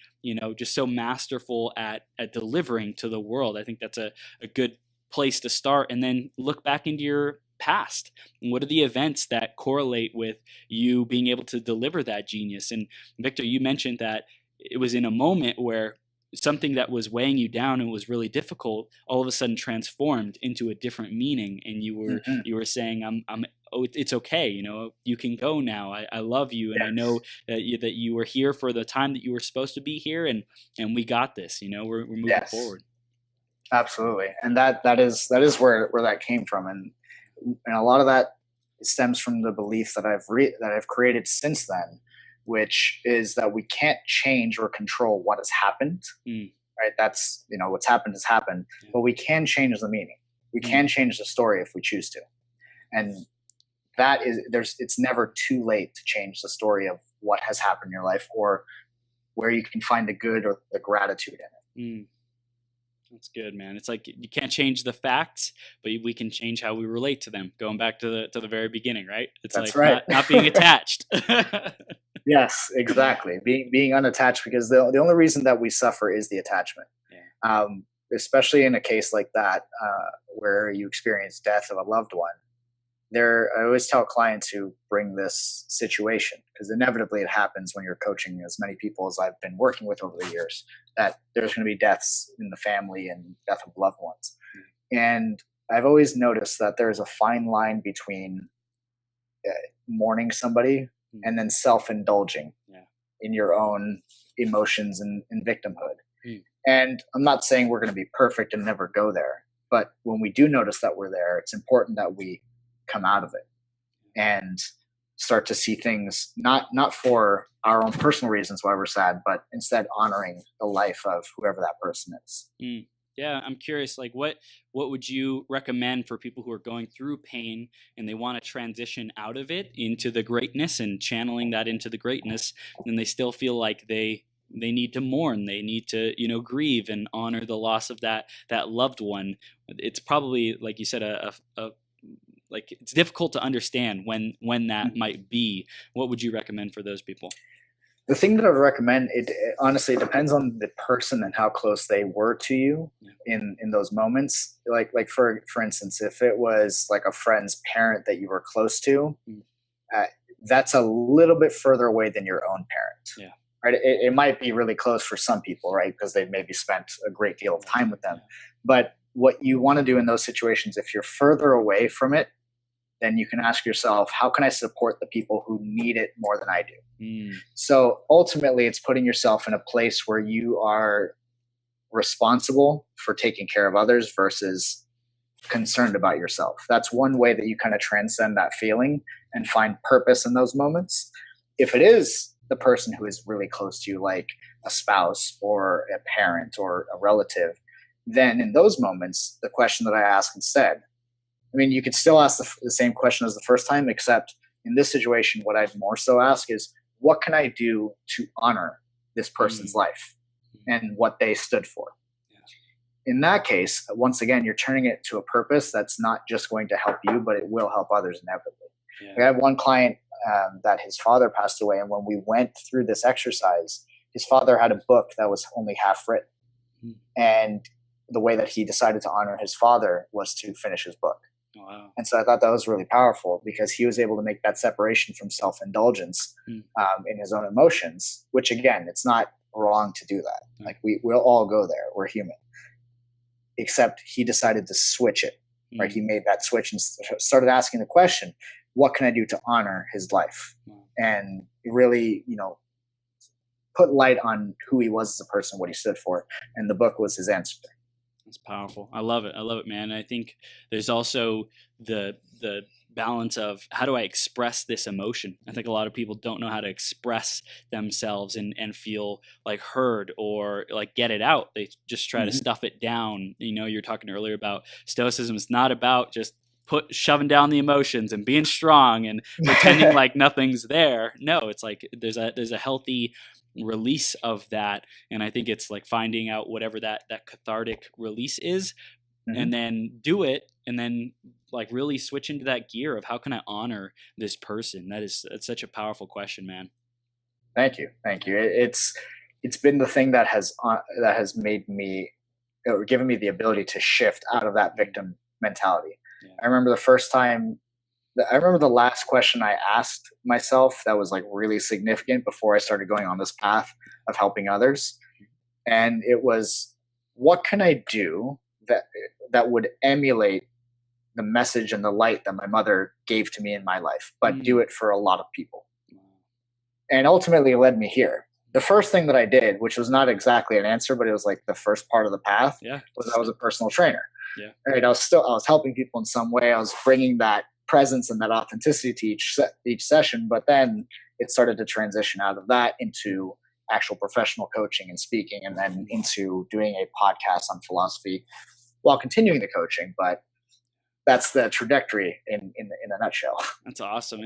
just so masterful at delivering to the world. I think that's a good place to start, and then look back into your past. What are the events that correlate with you being able to deliver that genius? And Victor, you mentioned that it was in a moment where something that was weighing you down and was really difficult all of a sudden transformed into a different meaning, and you were saying, it's okay, you can go now. I love you, and I know that you were here for the time that you were supposed to be here, and we got this. We're moving forward. Absolutely. And that is where that came from, and a lot of that stems from the belief that I've created since then, which is that we can't change or control what has happened. Right? That's, what's happened has happened, but we can change the meaning. We can change the story if we choose to. And that is, it's never too late to change the story of what has happened in your life, or where you can find the good or the gratitude in it. That's good, man. It's like, you can't change the facts, but we can change how we relate to them. Going back to the very beginning, right? It's That's like right. not being attached. Yes, exactly. Being unattached, because the only reason that we suffer is the attachment. Especially in a case like that, where you experience death of a loved one. I always tell clients who bring this situation, because inevitably it happens when you're coaching as many people as I've been working with over the years, that there's going to be deaths in the family and death of loved ones. And I've always noticed that there's a fine line between mourning somebody and then self-indulging in your own emotions and victimhood. And I'm not saying we're going to be perfect and never go there, but when we do notice that we're there, it's important that we come out of it and start to see things not for our own personal reasons why we're sad, but instead honoring the life of whoever that person is. Yeah, I'm curious, like, what would you recommend for people who are going through pain and they want to transition out of it into the greatness and channeling that into the greatness, and they still feel like they they need to mourn, they need to, grieve and honor the loss of that loved one. It's probably, like you said, like it's difficult to understand when that might be. What would you recommend for those people? The thing that I would recommend, honestly, it depends on the person and how close they were to you in those moments. Like for instance, if it was like a friend's parent that you were close to, that's a little bit further away than your own parent. Yeah. Right. It might be really close for some people, right? Because they've maybe spent a great deal of time with them. But what you want to do in those situations, if you're further away from it, then you can ask yourself, how can I support the people who need it more than I do? So ultimately, it's putting yourself in a place where you are responsible for taking care of others versus concerned about yourself. That's one way that you kind of transcend that feeling and find purpose in those moments. If it is the person who is really close to you, like a spouse or a parent or a relative, then in those moments, the question that I ask instead, you could still ask the same question as the first time, except in this situation, what I'd more so ask is, what can I do to honor this person's life and what they stood for? In that case, once again, you're turning it to a purpose that's not just going to help you, but it will help others inevitably. I have one client that his father passed away, and when we went through this exercise, his father had a book that was only half written. And the way that he decided to honor his father was to finish his book. Wow. And so I thought that was really powerful because he was able to make that separation from self-indulgence in his own emotions, which again, it's not wrong to do that. Like we'll all go there. We're human. Except he decided to switch it, right? He made that switch and started asking the question, what can I do to honor his life? And really, put light on who he was as a person, what he stood for. And the book was his answer. That's powerful. I love it. I love it, man. And I think there's also the balance of how do I express this emotion? I think a lot of people don't know how to express themselves and feel like heard or like get it out. They just try to stuff it down. You're talking earlier about Stoicism. It's not about just shoving down the emotions and being strong and pretending like nothing's there. No, it's like there's a healthy release of that, and I think it's like finding out whatever that cathartic release is, and then do it, and then like really switch into that gear of how can I honor this person. That's such a powerful question, man. Thank you. It's been the thing that has made me, or given me the ability to shift out of that victim mentality. I remember the last question I asked myself that was like really significant before I started going on this path of helping others. And it was, what can I do that would emulate the message and the light that my mother gave to me in my life, but do it for a lot of people? And ultimately it led me here. The first thing that I did, which was not exactly an answer, but it was like the first part of the path, was I was a personal trainer. Right? I was helping people in some way. I was bringing that presence and that authenticity to each session, but then it started to transition out of that into actual professional coaching and speaking, and then into doing a podcast on philosophy while continuing the coaching. But that's the trajectory in a nutshell. That's awesome.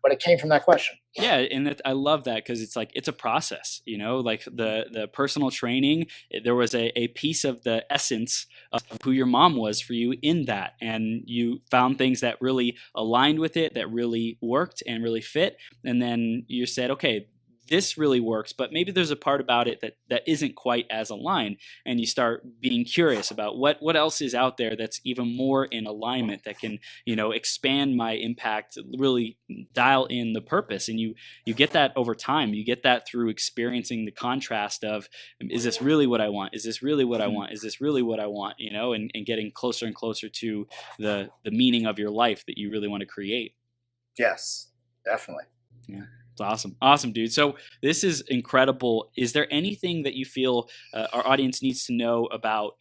But it came from that question. Yeah, and I love that because it's like it's a process, like the personal training. There was a piece of the essence of who your mom was for you in that, and you found things that really aligned with it, that really worked and really fit, and then you said, okay, this really works, but maybe there's a part about it that isn't quite as aligned, and you start being curious about what else is out there that's even more in alignment, that can expand my impact, really dial in the purpose. And you get that over time. You get that through experiencing the contrast of, is this really what I want? Is this really what I want? Is this really what I want? And getting closer and closer to the meaning of your life that you really want to create. Yes, definitely. Yeah. It's awesome, dude. So this is incredible. Is there anything that you feel our audience needs to know about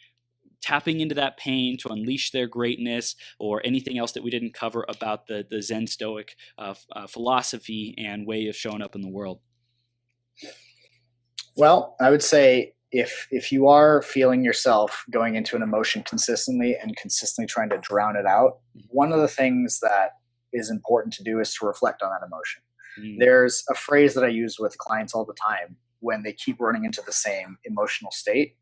tapping into that pain to unleash their greatness, or anything else that we didn't cover about the Zen Stoic philosophy and way of showing up in the world? Well, I would say if you are feeling yourself going into an emotion consistently and consistently trying to drown it out, one of the things that is important to do is to reflect on that emotion. There's a phrase that I use with clients all the time, when they keep running into the same emotional state,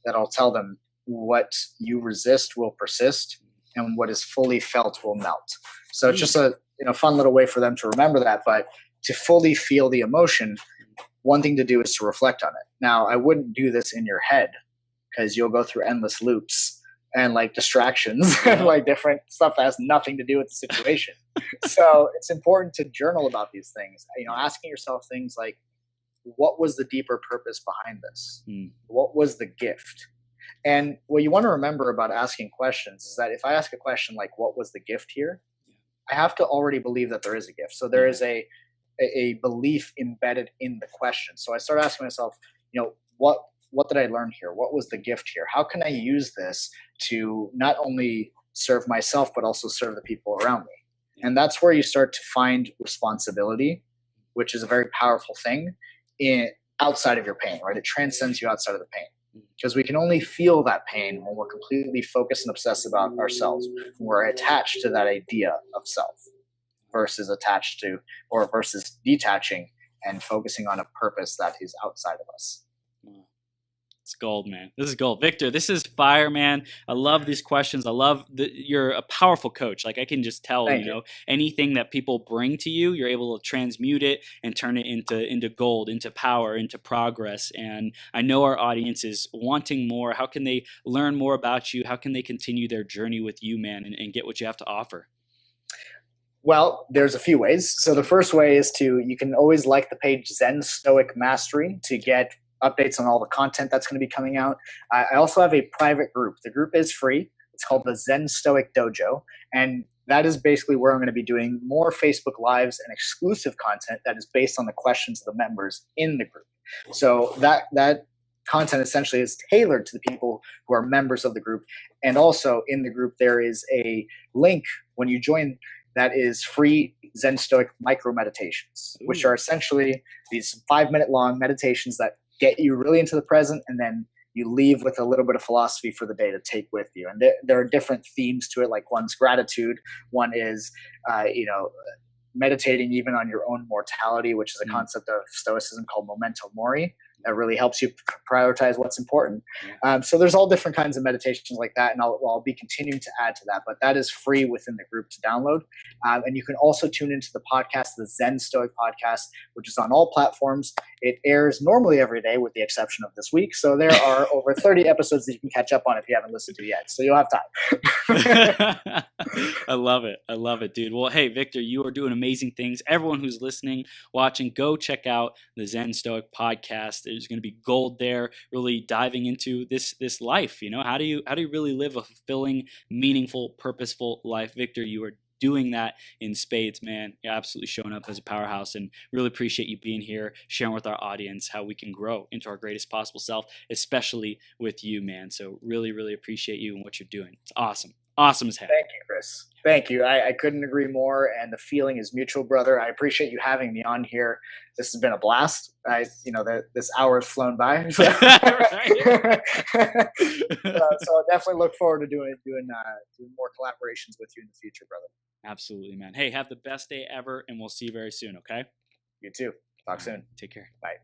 that I'll tell them what you resist will persist and what is fully felt will melt. So it's just a fun little way for them to remember that. But to fully feel the emotion, one thing to do is to reflect on it. Now, I wouldn't do this in your head because you'll go through endless loops and like distractions and like different stuff that has nothing to do with the situation. So it's important to journal about these things, asking yourself things like, what was the deeper purpose behind this? What was the gift? And what you want to remember about asking questions is that if I ask a question like, what was the gift here? I have to already believe that there is a gift. So there is a belief embedded in the question. So I start asking myself, what did I learn here? What was the gift here? How can I use this to not only serve myself, but also serve the people around me? And that's where you start to find responsibility, which is a very powerful thing outside of your pain, right? It transcends you outside of the pain, because we can only feel that pain when we're completely focused and obsessed about ourselves, when we're attached to that idea of self versus detaching and focusing on a purpose that is outside of us. It's gold, man. This is gold. Victor, this is fire, man. I love these questions. I love you're a powerful coach. Like I can just tell, anything that people bring to you, you're able to transmute it and turn it into gold, into power, into progress. And I know our audience is wanting more. How can they learn more about you? How can they continue their journey with you, man, and get what you have to offer? Well, there's a few ways. So the first way is you can always like the page Zen Stoic Mastery to get updates on all the content that's going to be coming out. I also have a private group. The group is free. It's called the Zen Stoic Dojo. And that is basically where I'm going to be doing more Facebook Lives and exclusive content that is based on the questions of the members in the group. So that content essentially is tailored to the people who are members of the group. And also in the group, there is a link when you join that is free Zen Stoic micro meditations, which are essentially these 5-minute long meditations that get you really into the present, and then you leave with a little bit of philosophy for the day to take with you. And there are different themes to it. Like one's gratitude, one is, meditating even on your own mortality, which is a concept of Stoicism called memento mori. That really helps you prioritize what's important. So there's all different kinds of meditations like that, and I'll be continuing to add to that. But that is free within the group to download. And you can also tune into the podcast, the Zen Stoic Podcast, which is on all platforms. It airs normally every day with the exception of this week. So there are over 30 episodes that you can catch up on if you haven't listened to yet. So you'll have time. I love it. I love it, dude. Well, hey, Victor, you are doing amazing things. Everyone who's listening, watching, go check out the Zen Stoic Podcast. There's going to be gold there, really diving into this life. How do you really live a fulfilling, meaningful, purposeful life? Victor, you are doing that in spades, man. You're absolutely showing up as a powerhouse, and really appreciate you being here, sharing with our audience how we can grow into our greatest possible self, especially with you, man. So really, really appreciate you and what you're doing. It's awesome. Awesome as heck. Thank you, Chris. Thank you. I couldn't agree more, and the feeling is mutual, brother. I appreciate you having me on here. This has been a blast. This hour has flown by. So I definitely look forward to doing more collaborations with you in the future, brother. Absolutely, man. Hey, have the best day ever, and we'll see you very soon, okay? You too. Talk soon. Take care. Bye.